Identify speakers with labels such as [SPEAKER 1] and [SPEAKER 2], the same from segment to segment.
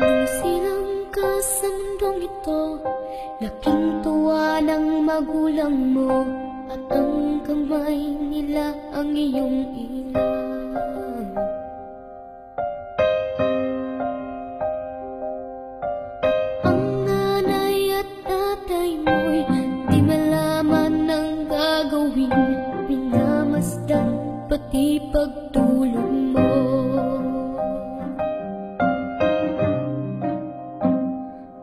[SPEAKER 1] Nung sinangka sa mundong ito, laking tuwa ng magulang mo, at ang kamay nila ang iyong ilang. Ang nanay at tatay mo'y di malaman ng gagawin, pinamasdan pati pagtulong mo.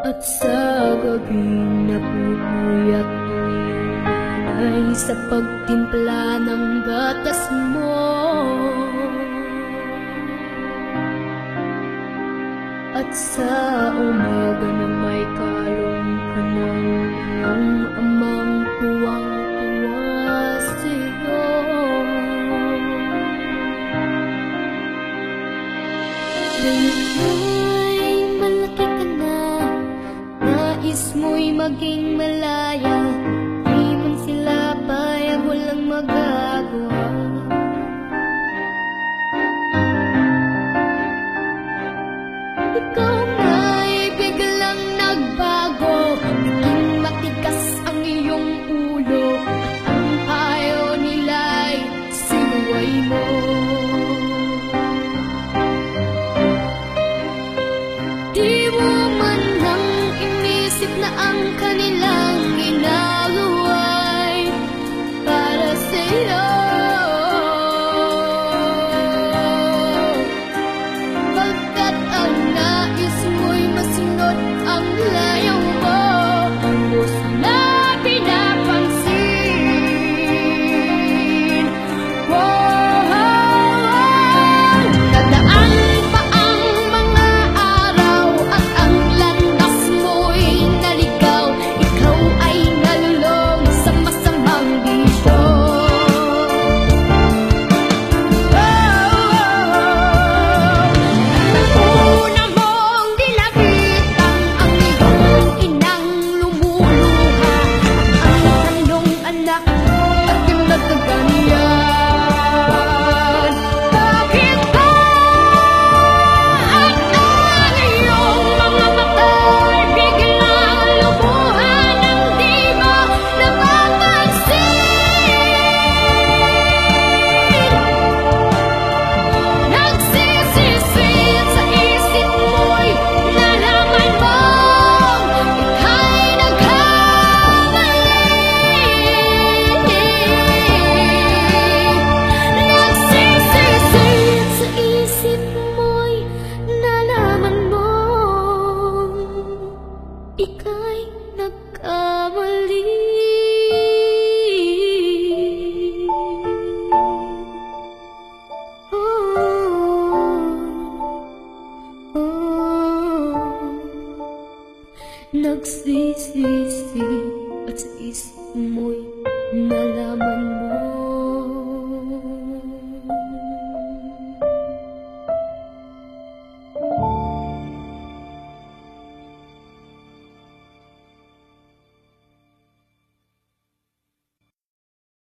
[SPEAKER 1] At sa gabing napupuyat ang iyong nanay sa pagtimpla ng gatas mo, at sa umaga na may kalong ka ng iyong amang tuwang-tuwa sa'yo. Ngayon'y malaki ka na, nais mo'y maging malaya, di man sila payag, walang magagawa. Ikaw nga'y biglang nagbago, naging matigas ang iyong ulo, at ang payo nila'y sinuway mo. Di mo man lang inisip na ang kanilang ginagawa'y para sa'yo. Pagkat ang nais mo'y masunod ang layaw mo, mo sila pinapansin. Dadaan pa ang mga araw at ang landas mo'y naligaw, ikaw ay nalulong sa masamang bisyo. Una mong dinabitan ang iyong inang lumuluha, ang kanyang anak at kinagkaganyan. Bakit ba at ang iyong mga mata'y biglang lumuhan ng di mo napapansin? Nagsisisid sa isip mo'y nalaman mong ika'y nagkamali. Nagsisisid sa isip mo'y nalaman mong ika'y nagkamali. Nagsisisi at sa isip mo'y nalaman mo